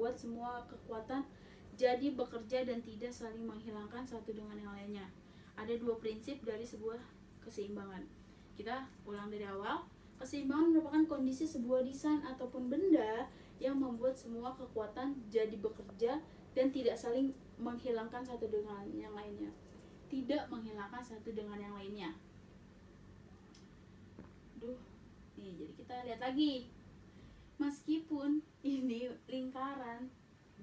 membuat semua kekuatan jadi bekerja dan tidak saling menghilangkan satu dengan yang lainnya. Ada dua prinsip dari sebuah keseimbangan. Kita ulang dari awal. Keseimbangan merupakan kondisi sebuah desain ataupun benda yang membuat semua kekuatan jadi bekerja dan tidak saling menghilangkan satu dengan yang lainnya. Tidak menghilangkan satu dengan yang lainnya. Nih, jadi kita lihat lagi. Meskipun ini lingkaran,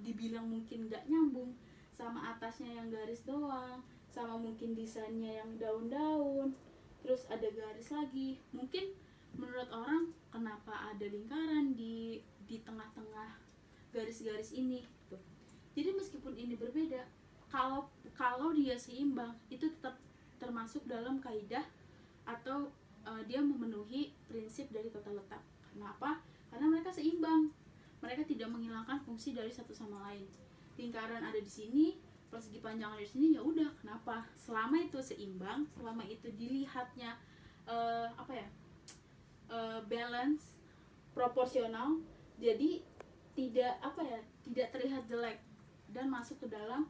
dibilang mungkin nggak nyambung, sama atasnya yang garis doang, sama mungkin desainnya yang daun-daun, terus ada garis lagi. Mungkin menurut orang, kenapa ada lingkaran di tengah-tengah garis-garis ini gitu. Jadi meskipun ini berbeda, kalau dia seimbang, itu tetap termasuk dalam kaidah atau dia memenuhi prinsip dari tata letak. Kenapa? Karena mereka seimbang. Mereka tidak menghilangkan fungsi dari satu sama lain. Lingkaran ada di sini, persegi panjang ada di sini, ya udah, kenapa? Selama itu seimbang, selama itu dilihatnya balance, proporsional, jadi tidak terlihat jelek dan masuk ke dalam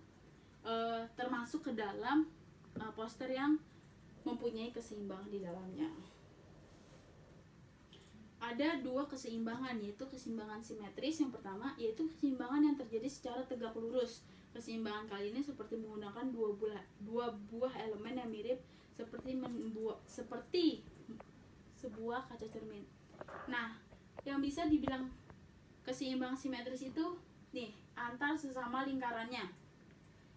termasuk ke dalam poster yang mempunyai keseimbangan di dalamnya. Ada dua keseimbangan, yaitu keseimbangan simetris. Yang pertama yaitu keseimbangan yang terjadi secara tegak lurus. Keseimbangan kali ini seperti menggunakan dua buah elemen yang mirip seperti sebuah kaca cermin. Nah, yang bisa dibilang keseimbangan simetris itu nih, antar sesama lingkarannya.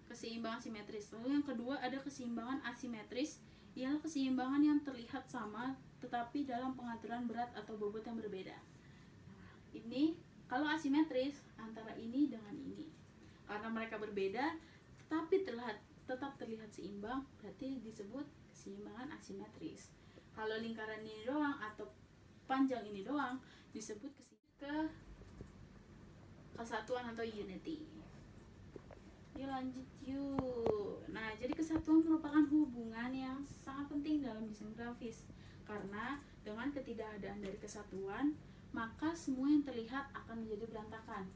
Keseimbangan simetris. Lalu yang kedua ada keseimbangan asimetris, ialah keseimbangan yang terlihat sama tetapi dalam pengaturan berat atau bobot yang berbeda. Ini kalau asimetris antara ini dengan ini. Karena mereka berbeda tetapi tetap terlihat seimbang, berarti disebut keseimbangan asimetris. Kalau lingkaran ini doang atau panjang ini doang disebut kesatuan atau unity. Yuk lanjut yuk. Nah, jadi kesatuan merupakan hubungan yang sangat penting dalam desain grafis. Karena dengan ketidakadaan dari kesatuan, maka semua yang terlihat akan menjadi berantakan.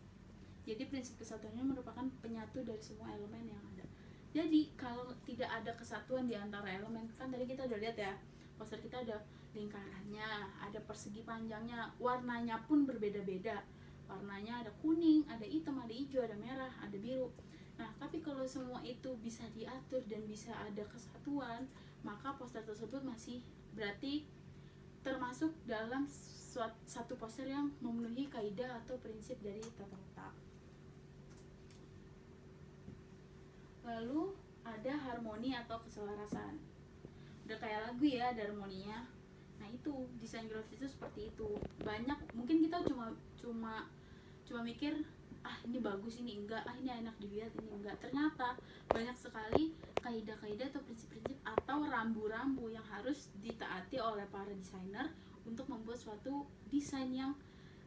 Jadi prinsip kesatuannya merupakan penyatu dari semua elemen yang ada. Jadi kalau tidak ada kesatuan di antara elemen, kan tadi kita udah lihat ya, poster kita ada lingkarannya, ada persegi panjangnya, warnanya pun berbeda-beda. Warnanya ada kuning, ada hitam, ada hijau, ada merah, ada biru. Nah, tapi kalau semua itu bisa diatur dan bisa ada kesatuan, maka poster tersebut masih berarti termasuk dalam satu poster yang memenuhi kaidah atau prinsip dari tata letak. Lalu ada harmoni atau keselarasan. Udah kayak lagu ya, ada harmoninya. Nah, itu desain grafis itu seperti itu. Banyak mungkin kita cuma mikir, ini bagus, ini enggak, ini enak dilihat, ini enggak. Ternyata banyak sekali kaidah-kaidah atau prinsip-prinsip atau rambu-rambu yang harus ditaati oleh para desainer untuk membuat suatu desain yang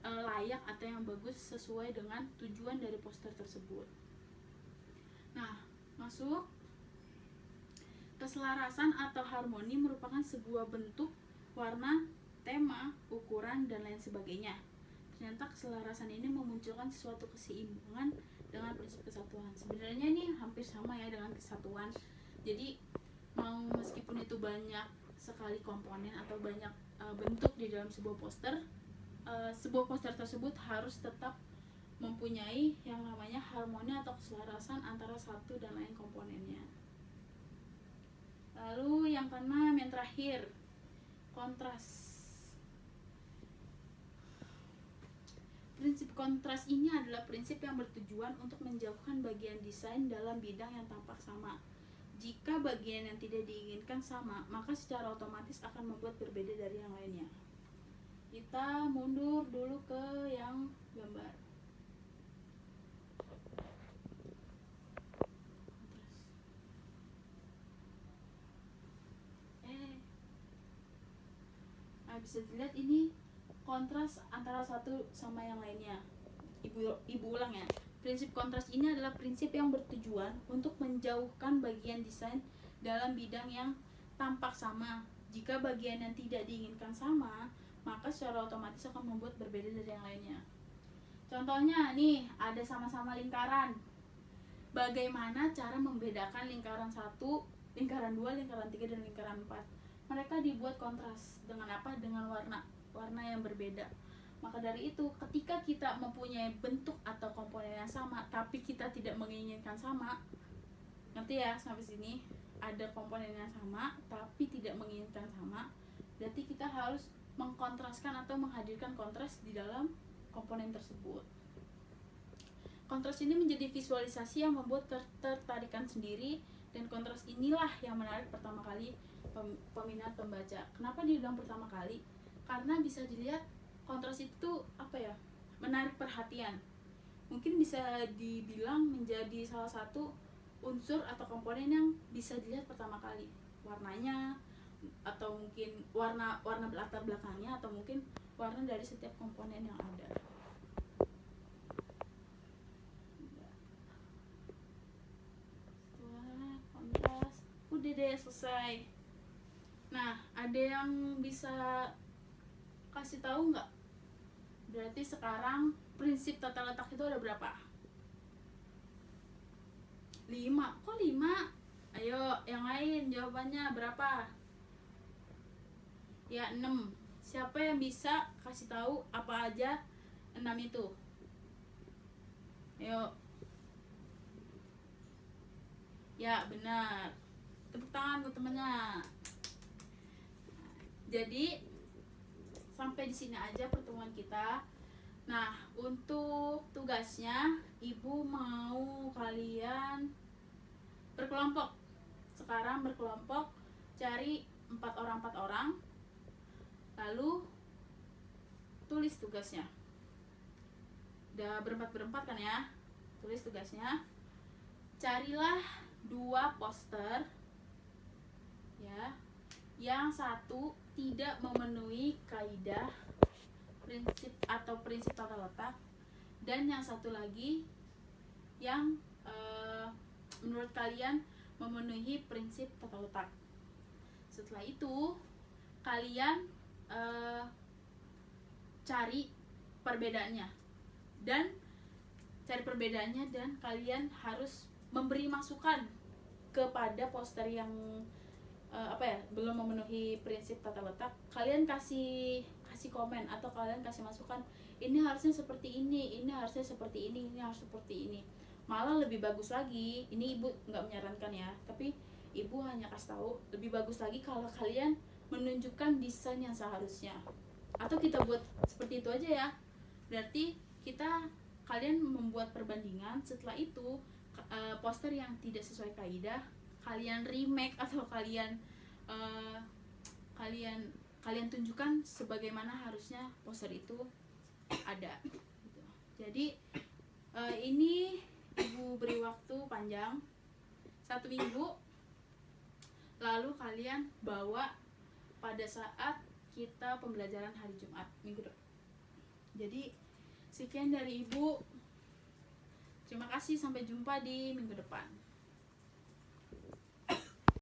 layak atau yang bagus sesuai dengan tujuan dari poster tersebut. Nah, masuk keselarasan atau harmoni merupakan sebuah bentuk, warna, tema, ukuran, dan lain sebagainya. Ternyata keselarasan ini memunculkan sesuatu keseimbangan dengan prinsip kesatuan. Sebenarnya ini hampir sama ya dengan kesatuan. Jadi meskipun itu banyak sekali komponen atau banyak bentuk di dalam sebuah poster tersebut harus tetap mempunyai yang namanya harmoni atau keselarasan antara satu dan lain komponennya. Lalu yang keenam, yang terakhir, kontras. Prinsip kontras ini adalah prinsip yang bertujuan untuk menjauhkan bagian desain dalam bidang yang tampak sama. Jika bagian yang tidak diinginkan sama, maka secara otomatis akan membuat berbeda dari yang lainnya. Kita mundur dulu ke yang gambar. Nah, bisa dilihat ini kontras antara satu sama yang lainnya. Ibu ulang ya. Prinsip kontras ini adalah prinsip yang bertujuan untuk menjauhkan bagian desain dalam bidang yang tampak sama. Jika bagian yang tidak diinginkan sama, maka secara otomatis akan membuat berbeda dari yang lainnya. Contohnya nih, ada sama-sama lingkaran. Bagaimana cara membedakan lingkaran 1, lingkaran 2, lingkaran 3, dan lingkaran 4? Mereka dibuat kontras dengan apa? Dengan warna yang berbeda. Maka dari itu, ketika kita mempunyai bentuk atau komponen yang sama tapi kita tidak menginginkan sama, ngerti ya sampai sini? Ada komponen yang sama tapi tidak menginginkan sama, berarti kita harus mengkontraskan atau menghadirkan kontras di dalam komponen tersebut. Kontras ini menjadi visualisasi yang membuat ketertarikan sendiri, dan kontras inilah yang menarik pertama kali peminat pembaca. Kenapa dibilang pertama kali? Karena bisa dilihat kontras itu apa ya? Menarik perhatian. Mungkin bisa dibilang menjadi salah satu unsur atau komponen yang bisa dilihat pertama kali. Warnanya, atau mungkin warna latar belakangnya, atau mungkin warna dari setiap komponen yang ada. Kontras udah deh, selesai. Nah, ada yang bisa kasih tahu nggak? Berarti sekarang prinsip tata letak itu ada berapa? 5. Kok 5? Ayo, yang lain jawabannya berapa? Ya, 6. Siapa yang bisa kasih tahu apa aja 6 itu? Ayo. Ya, benar. Tepuk tangan buat temennya. Jadi sampai di sini aja pertemuan kita. Nah, untuk tugasnya Ibu mau kalian berkelompok. Sekarang berkelompok, cari 4 orang, lalu tulis tugasnya. Udah berempat kan ya? Tulis tugasnya. Carilah 2 poster ya, yang satu tidak memenuhi kaidah prinsip tata letak, dan yang satu lagi yang menurut kalian memenuhi prinsip tata letak. Setelah itu kalian cari perbedaannya dan kalian harus memberi masukan kepada poster yang belum memenuhi prinsip tata letak. Kalian kasih komen atau kalian kasih masukan, ini harusnya seperti ini harusnya seperti ini harus seperti ini. Malah lebih bagus lagi, ini Ibu nggak menyarankan ya, tapi Ibu hanya kasih tahu, lebih bagus lagi kalau kalian menunjukkan desain yang seharusnya. Atau kita buat seperti itu aja ya, berarti kalian membuat perbandingan. Setelah itu poster yang tidak sesuai kaidah kalian remake atau kalian tunjukkan sebagaimana harusnya poster itu ada gitu. Jadi ini Ibu beri waktu panjang 1 minggu, lalu kalian bawa pada saat kita pembelajaran hari Jumat minggu depan. Jadi sekian dari Ibu, terima kasih, sampai jumpa di minggu depan.